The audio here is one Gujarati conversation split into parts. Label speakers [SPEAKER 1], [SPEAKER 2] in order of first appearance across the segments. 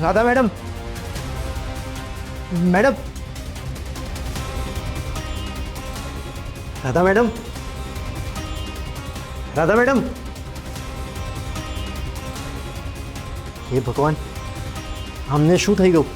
[SPEAKER 1] Radha madam, madam, Radha madam, Radha madam, हे भगवान, हमने શું થઈ ગયું?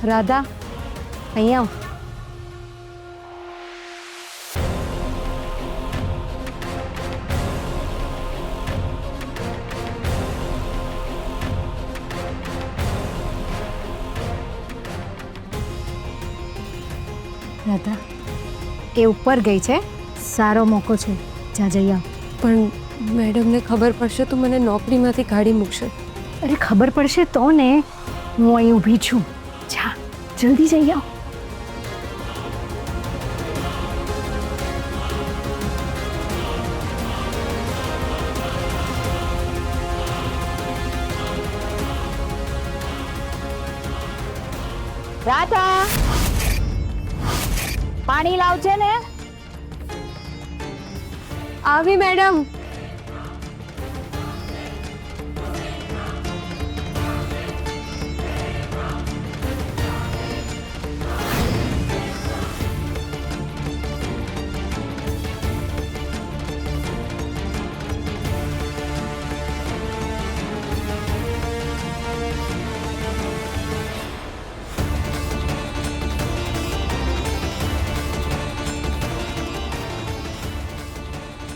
[SPEAKER 2] રાધા, અહીંયા આવ. રાધા, એ ઉપર ગઈ છે. સારો મોકો છે, જા જઈ આવ.
[SPEAKER 3] પણ મેડમને ખબર પડશે તો મને નોકરીમાંથી કાઢી મૂકશે.
[SPEAKER 2] અરે ખબર પડશે તો ને, હું અહીં ઊભી છું. જા જલ્દી જઈ આવ.
[SPEAKER 4] રાધા, પાણી લાવજે ને.
[SPEAKER 3] આવી મેડમ.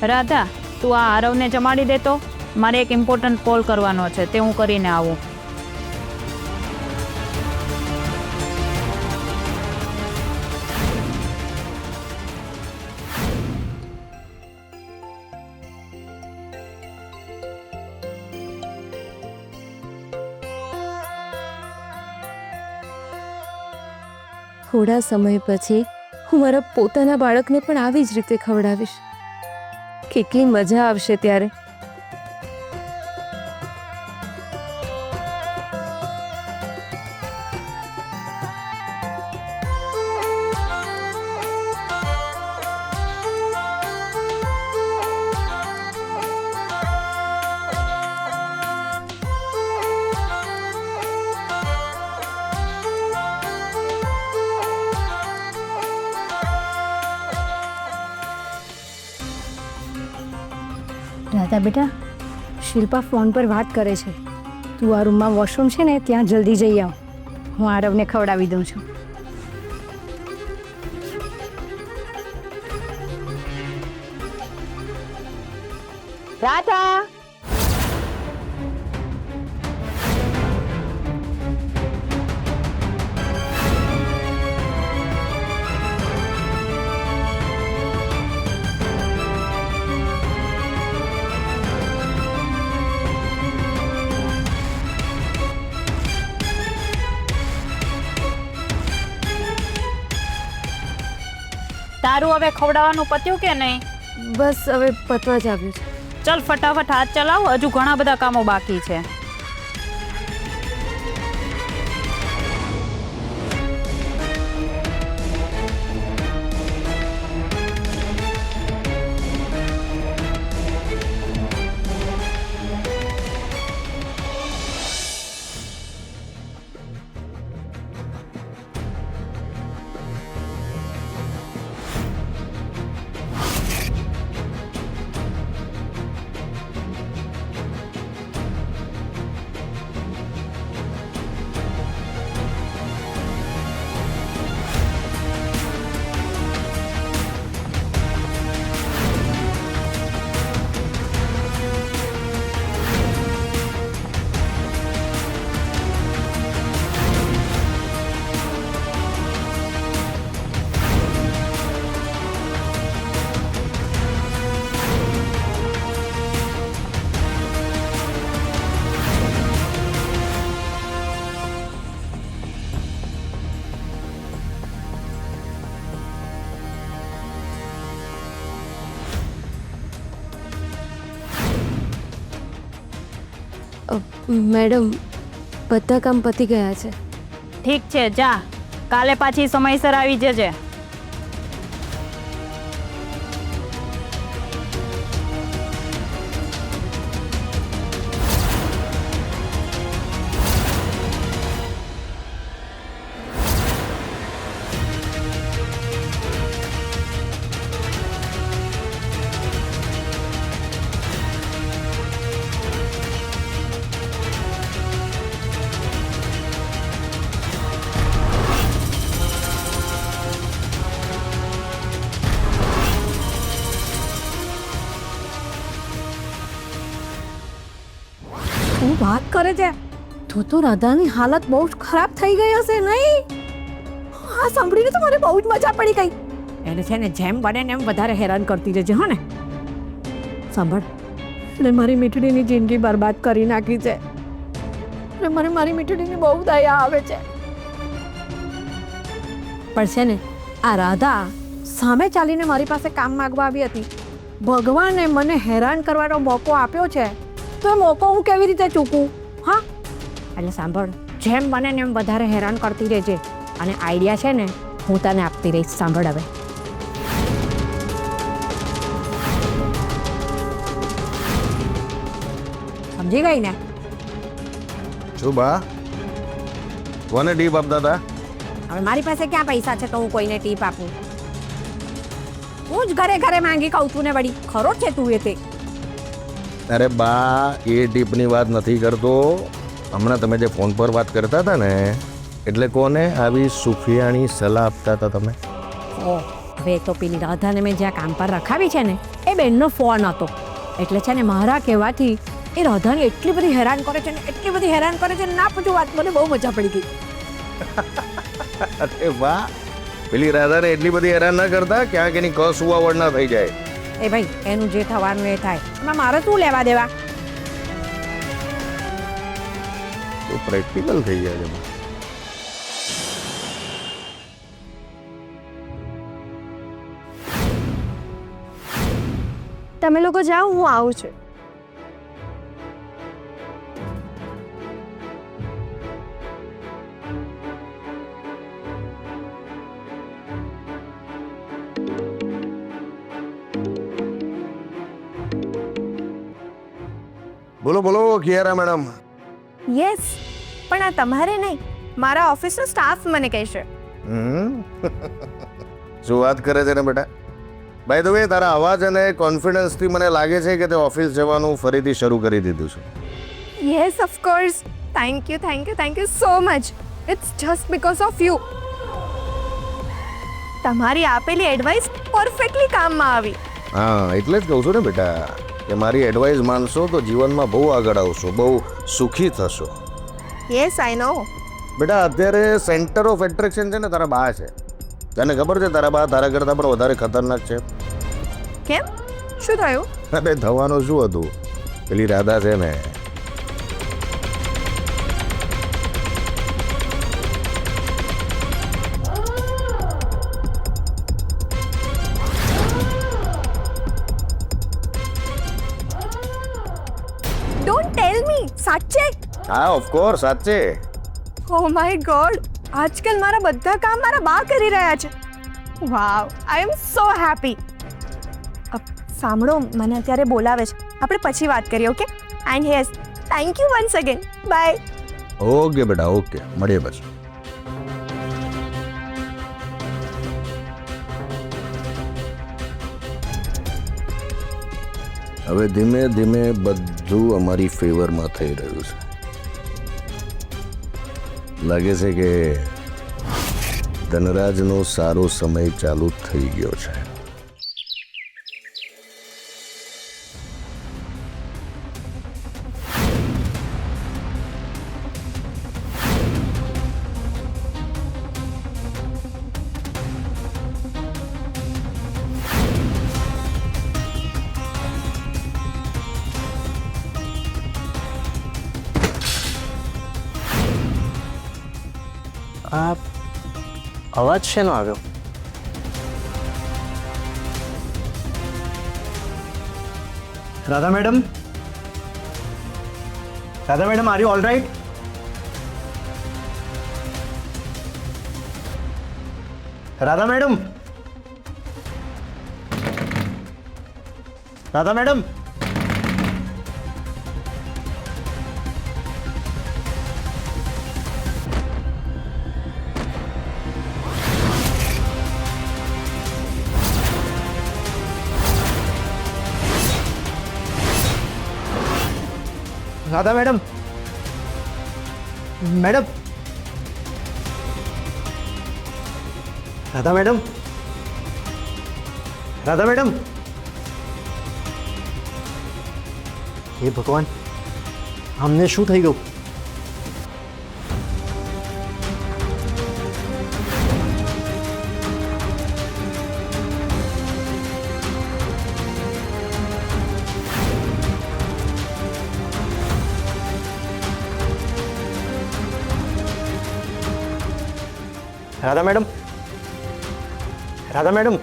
[SPEAKER 4] રાધા, તું આ આરવને જમાડી દેતો. મારે એક ઇમ્પોર્ટન્ટ કોલ કરવાનો છે, તે હું કરીને આવું.
[SPEAKER 3] થોડા સમય પછી હું મારા પોતાના બાળકને પણ આવી જ રીતે ખવડાવીશ. કેટલી મજા આવશે ત્યારે.
[SPEAKER 2] રાધા બેટા, શિલ્પા ફોન પર વાત કરે છે. તું આ રૂમમાં વોશરૂમ છે ને, ત્યાં જલ્દી જઈ આવ. હું આરવને ખવડાવી દઉં છું.
[SPEAKER 4] રાધા, તારું હવે ખવડાવવાનું પત્યું કે નહીં?
[SPEAKER 3] બસ હવે પતવા જ આવ્યું છે.
[SPEAKER 4] ચલ ફટાફટ હાથ ચલાવ, હજુ ઘણા બધા કામો બાકી છે.
[SPEAKER 3] મેડમ બધા કામ પતી ગયા છે.
[SPEAKER 4] ઠીક છે, જા. કાલે પાછી સમયસર આવી જજે.
[SPEAKER 2] શું વાત કરે છે? તો રાધાની હાલત બહુ જ ખરાબ થઈ ગઈ હશે નહીં? આ સાંભળીને તો મને બહુ જ મજા પડી ગઈ. એને છે ને જેમ બને ને એમ વધારે હેરાન કરતી રહેજે, હો ને? સાંભળ, એટલે મારી મીઠડીની જિંદગી બરબાદ કરી નાખી છે. અને મને મારી મીઠડીની બહુ દયા આવે છે. પણ છે ને આ રાધા સામે ચાલીને મારી પાસે કામ માંગવા આવી હતી. ભગવાને મને હેરાન કરવાનો મોકો આપ્યો છે, તો એ મોકો હું કેવી રીતે ચૂકું? હા, એટલે સાંભળ, જેમ બને ને એમ વધારે હેરાન કરતી રહેજે. અને આઈડિયા છે ને હું તને આપતી રહીશ. સાંભળ હવે. સમજી ગઈ ને?
[SPEAKER 5] શું બા કોને ટીપ આપતા હતા?
[SPEAKER 2] હવે મારી પાસે ક્યાં પૈસા છે તો હું કોઈને ટીપ આપું? હું જ ઘરે ઘરે માંગી કહું છું ને વળી. ખરો છે તું એ તે?
[SPEAKER 5] અરે બા, એ ટીપની વાત નથી કરતો. હમણાં તમે જે ફોન પર વાત કરતા હતા ને, એટલે કોને આવી સુફિયાણી સલાહ આપતા હતા તમે?
[SPEAKER 2] ઓ, હવે તો પેલી રાધાને મેં જ્યાં કામ પર રખાવી છે ને, એ બેનનો ફોન હતો. એટલે છે ને મારા કહેવાથી એ રાધાને એટલી બધી હેરાન કરે છે ને, એટલી બધી હેરાન કરે છે ને, ના પૂછો વાત. મને બહુ મજા પડી ગઈ.
[SPEAKER 5] અરે વાહ, પેલી રાધાને એટલી બધી હેરાન ના કરતા, ક્યાંક એની કસુવાવડ ના થઈ જાય.
[SPEAKER 2] એ ભાઈ, એનું જે થવાનું એ થાય, એમાં મારે શું લેવા દેવા?
[SPEAKER 5] તો પ્રેક્ટિકલ થઈ જાય છે.
[SPEAKER 3] તમે લોકો જાઓ, હું આવું છું.
[SPEAKER 5] બોલો બોલો કિયારા મેડમ.
[SPEAKER 6] યસ, પણ આ તમારે નહીં, મારા ઓફિસનો સ્ટાફ મને કહેશે.
[SPEAKER 5] શું વાત કરે છે ને બેટા? બાય ધ વે, તારા અવાજ અને કોન્ફિડન્સથી મને લાગે છે કે તે ઓફિસ જવાનું ફરીથી શરૂ કરી દીધું છે.
[SPEAKER 6] Yes, of course. Thank you so much. It's just because of you. તમારી આપેલી એડવાઇસ પરફેક્ટલી કામમાં આવી.
[SPEAKER 5] હા, એટલે જ કહું છું ને બેટા કે મારી એડવાઇસ માનશો તો જીવનમાં બહુ આગળ આવશો, બહુ સુખી થશો.
[SPEAKER 6] યસ, આઈ નો.
[SPEAKER 5] બેટા, અત્યારે સેન્ટર ઓફ એટ્રેક્શન છે ને તારા બા છે. તને ખબર છે તારા બા તારા કરતાં પણ વધારે ખતરનાક છે?
[SPEAKER 6] કેમ? શું થયું?
[SPEAKER 5] અરે થવાનું શું હતું, પેલી રાધા છે ને,
[SPEAKER 6] ડોન્ટ ટેલ મી. સાચે?
[SPEAKER 5] હા ઓફકોર્સ સાચે.
[SPEAKER 6] ઓ માય ગોડ, આજકાલ મારા બધા કામ મારા બા કરી રહ્યા છે. Wow, I am so happy. સાંભળો, મને અત્યારે બોલાવે છે, આપણે પછી વાત કરીએ, okay? And yes, thank you once again. Bye.
[SPEAKER 5] Okay બેટા, ઓકે, મળીએ પછી. હવે ધીમે ધીમે બધું અમારી ફેવરમાં થઈ રહ્યું છે. લાગે છે કે ધનરાજનો સારો સમય ચાલુ થઈ ગયો છે.
[SPEAKER 1] આ અવાજ શેનો આવ્યો? Radha madam, Radha madam are you all right? Radha madam, Radha madam, Radha madam, madam, Radha madam, Radha madam, હે ભગવાન, અમને શું થઈ ગયું? રાધા મેડમ, રાધા મેડમ,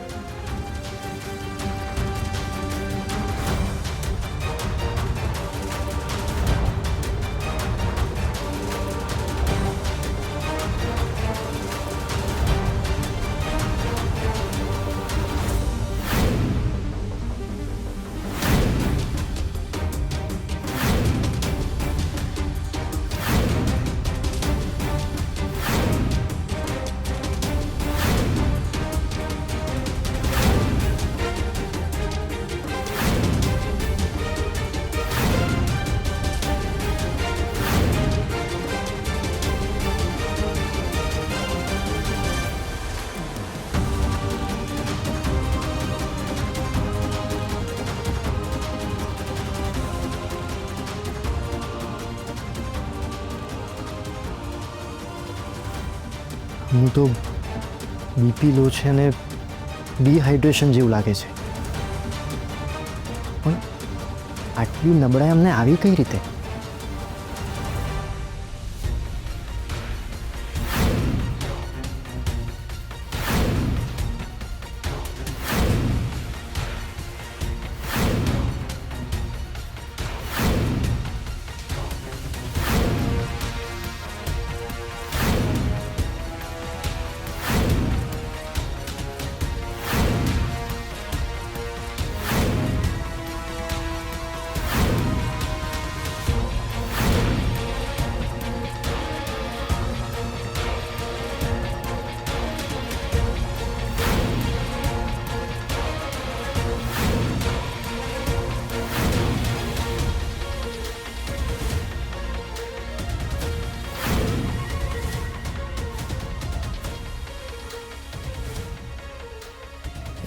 [SPEAKER 1] હું તો બીપી લો છે અને ડિહાઇડ્રેશન જેવું લાગે છે, પણ આટલી નબળાઈ અમને આવી કઈ રીતે?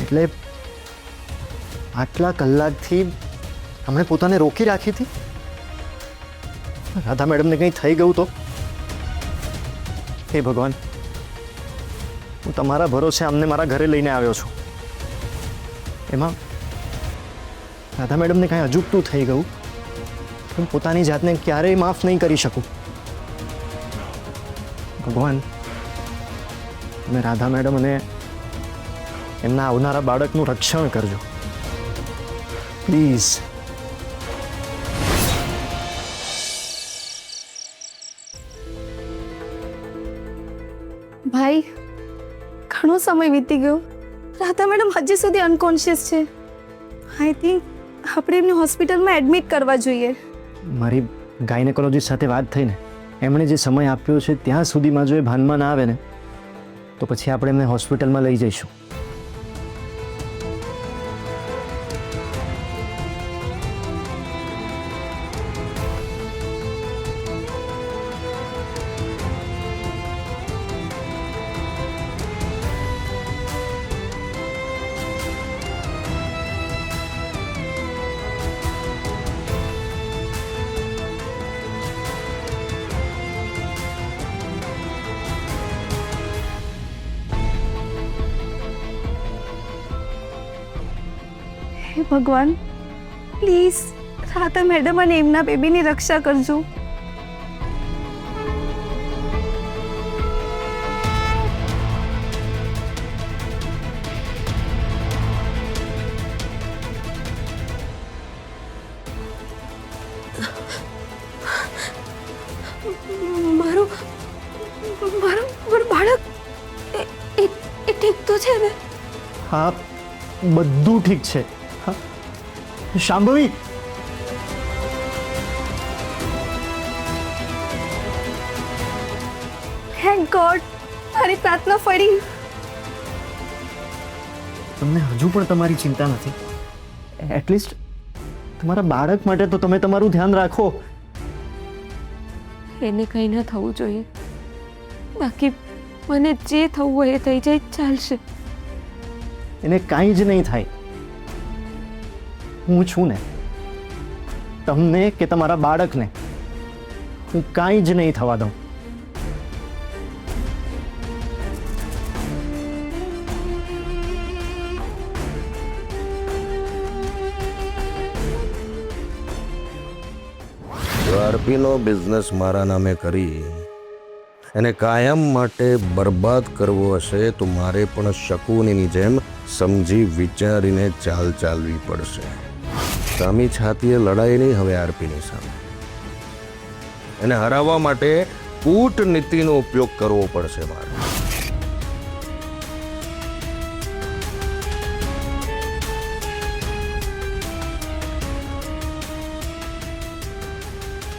[SPEAKER 1] એટલે આટલા કલાકથી અમે પોતાને રોકી રાખી હતી? રાધા મેડમને કંઈ થઈ ગયું તો? હે ભગવાન, હું તમારા ભરોસે અમને મારા ઘરે લઈને આવ્યો છું, એમાં રાધા મેડમને કાંઈ અજુગતું થઈ ગયું હું પોતાની જાતને ક્યારેય માફ નહીં કરી શકું. ભગવાન, તમે રાધા મેડમ અને એમના આવનારા બાળકનું રક્ષણ કરજો પ્લીઝ.
[SPEAKER 6] ભાઈ, ઘણો સમય વીતી ગયો. રાધા મેડમ હજી સુધી અનકોન્શિયસ છે. આઈ થિંક આપણે એમને હોસ્પિટલમાં એડમિટ કરવા જોઈએ.
[SPEAKER 1] મારી ગાયનેકોલોજીસ્ટ સાથે વાત થઈને એમણે જે સમય આપ્યો છે ત્યાં સુધીમાં જો એ ભાનમાં ના આવે ને તો પછી આપણે એમને હોસ્પિટલમાં લઈ જઈશું.
[SPEAKER 6] હે ભગવાન, પ્લીઝ રાધા મેડમ અને એમના બેબીની રક્ષા કરજો.
[SPEAKER 3] મારું મારું મારું બાળક એ ઠીક તો છે ને?
[SPEAKER 1] હા, બધું ઠીક છે. હા, શાંભવી,
[SPEAKER 6] થેન્ક ગોડ, મારી પ્રાર્થના ફળી.
[SPEAKER 1] તમને હજુ પણ તમારી ચિંતા નથી? એટલીસ્ટ તમારા બાળક માટે તો તમે તમારું ધ્યાન રાખો.
[SPEAKER 3] એને કંઈ ન થવું જોઈએ. બાકી મને જે થવું હોય એ થઈ જાય ચાલશે.
[SPEAKER 1] એને કાંઈ જ નહીં થાય. હું છું ને, તમને કે તમારા બાળકને હું કાંઈ જ નહીં થવા દઉં.
[SPEAKER 5] જો આરપીનો બિઝનેસ મારા નામે કરી એને કાયમ માટે બરબાદ કરવો હશે તો મારે પણ શકુનીની જેમ સમજી વિચારીને ચાલ ચાલવી પડશે. સામી છાતીએ લડાઈ નહીં હવે આરપીની સામે. એને હરાવવા માટે કૂટનીતિનો ઉપયોગ કરવો પડશે મારે.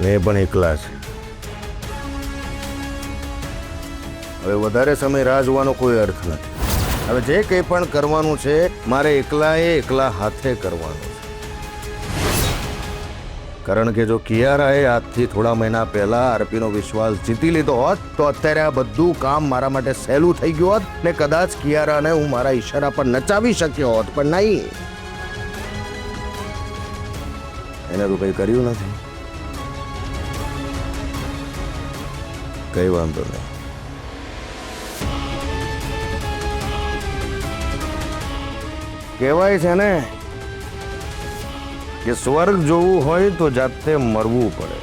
[SPEAKER 5] ને પણ એકલા છે. હવે વધારે સમય રાહ જોવાનો કોઈ અર્થ નથી. હવે જે કંઈ પણ કરવાનું છે મારે એકલા હાથે કરવાનું છે. કારણ કે જો કિયારાએ આજથી થોડા મહિના પહેલા આરપીનો વિશ્વાસ જીતી લીધો હોત તો અત્યારે આ બધું કામ મારા માટે સહેલું થઈ ગયું હોત ને કદાચ કિયારાને હું મારા ઈશારા પર નચાવી શક્યો હોત, પણ નહીં. એને તો કંઈ કર્યું નથી. કઈ વાંધો નહીં. કહેવાય છે ને કે સ્વર્ગ જોવું હોય તો જાતે મરવું પડે.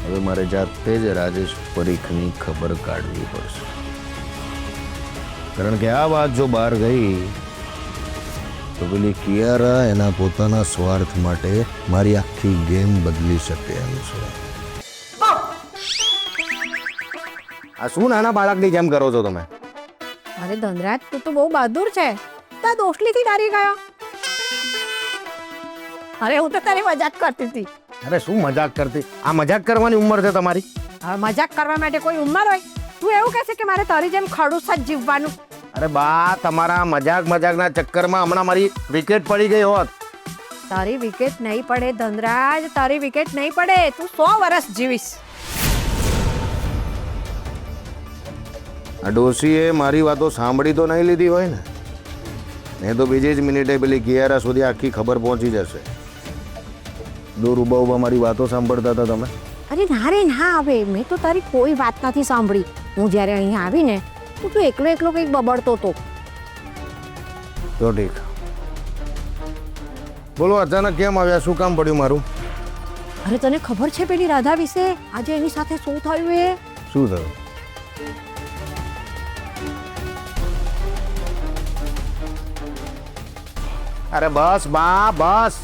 [SPEAKER 5] હવે મારે જાતે જ રાજેશ પરીખની ખબર કાઢવી પડશે. કારણ કે આ વાત જો બહાર ગઈ તો પેલી કિયારા એના પોતાના સ્વાર્થ માટે મારી આખી ગેમ બદલી શકે એમ છે. આ શું નાના બાળકની જેમ કરો છો તમે?
[SPEAKER 2] અરે ધનરાજ, તું તો બહુ બહાદુર છે. તા દોસ્તલીથી ડરી ગયો. અરે હું તો તારી મજાક કરતી હતી.
[SPEAKER 5] અરે શું મજાક કરતી? આ મજાક કરવાની ઉંમર છે તમારી?
[SPEAKER 2] હવે મજાક કરવા માટે કોઈ ઉંમર હોય? તું એવું કહે છે કે મારે તારી જેમ ખડૂસ જ જીવવાનું?
[SPEAKER 5] અરે બા, તમારા મજાકના ચક્કરમાં હમણાં મારી વિકેટ પડી ગઈ હોત.
[SPEAKER 2] તારી વિકેટ નહીં પડે ધનરાજ, તારી વિકેટ નહીં પડે. તું 100 વર્ષ જીવીશ.
[SPEAKER 5] આ ડોશીએ મારી વાતો સાંભળી તો નહીં લીધી હોય ને? નહીં તો બીજી જ મિનિટે પેલી કિયારા સુધી આખી ખબર પહોંચી જશે. દૂર ઉભા ઉભા મારી વાતો સાંભળતા હતા તમે.
[SPEAKER 2] અરે ના રે ના, હવે મેં તો તારી કોઈ વાત નથી સાંભળી. હું જ્યારે અહીંયા આવીને તું એકલો કંઈક બબડતો હતો.
[SPEAKER 5] તો ઠીક. બોલો, અચાનક કેમ આવ્યા? શું કામ પડ્યું મારું?
[SPEAKER 2] અરે તને ખબર છે પેલી રાધા વિશે આજે એની સાથે શું થયું? એ
[SPEAKER 5] શું થયું? અરે બસ બા, બસ.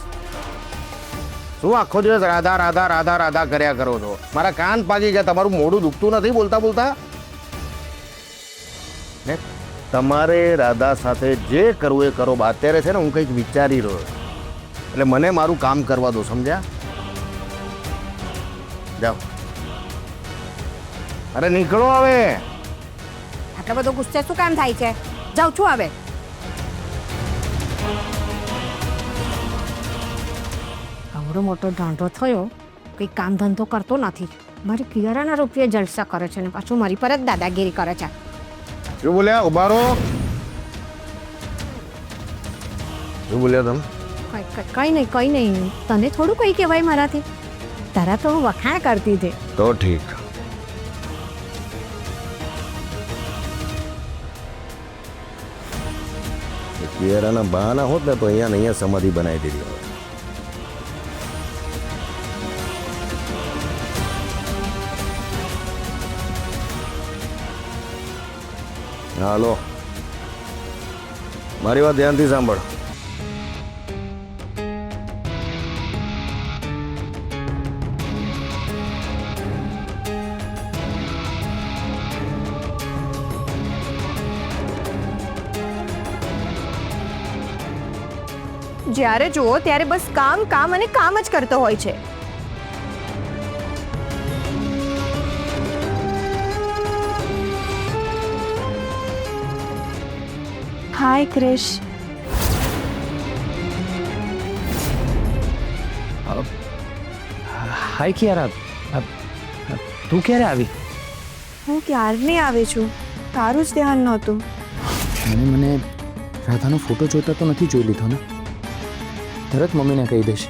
[SPEAKER 5] શું આખો દિવસ રાધા રાધા રાધા રાધા કર્યા કરો છો? મારા કાન પાકી ગયા. તમારું મોઢું દુખતું નથી બોલતા બોલતા? ને તમારે રાધા સાથે જે કરવું એ કરો. અત્યારે છે ને હું કંઈક વિચારી રહ્યો છું. એટલે મને મારું કામ કરવા દો, સમજ્યા? જાઓ. અરે નીકળો હવે.
[SPEAKER 2] આટલો બધો ગુસ્સે શું કામ થાય છે? જાઉં છું હવે. આવડો મોટો ઢાંઢો થયો, કંઈ કામ ધંધો કરતો નથી. મારી કિયારાના રૂપિયા જલસા કરે છે ને પાછું મારી પર જ દાદાગીરી કરે છે.
[SPEAKER 5] શું બોલ્યા? ઉભા રહો. શું બોલ્યા તમે?
[SPEAKER 2] કઈ નહીં. તને થોડું કઈ કહેવાય મારાથી? તારા તો હું વખાણ કરતી હતી.
[SPEAKER 5] તો ઠીક. કિયારાના બહાના હોત ને તો અહીંયા સમાધિ બનાવી દીધી હોય. હાલો, મારી વાત ધ્યાનથી સાંભળ.
[SPEAKER 6] જ્યારે જુઓ ત્યારે બસ કામ કામ અને કામ જ કરતો હોય છે. હાય ક્રિશ.
[SPEAKER 7] હાય કિયારા, તું ક્યારે આવી?
[SPEAKER 6] હું ક્યારની આવી છું, તારું જ ધ્યાન નહોતું.
[SPEAKER 7] મને રાધાનો ફોટો જોતા તો નથી જોઈ લીધો ને? તરત મમ્મીને કહી દઈશ.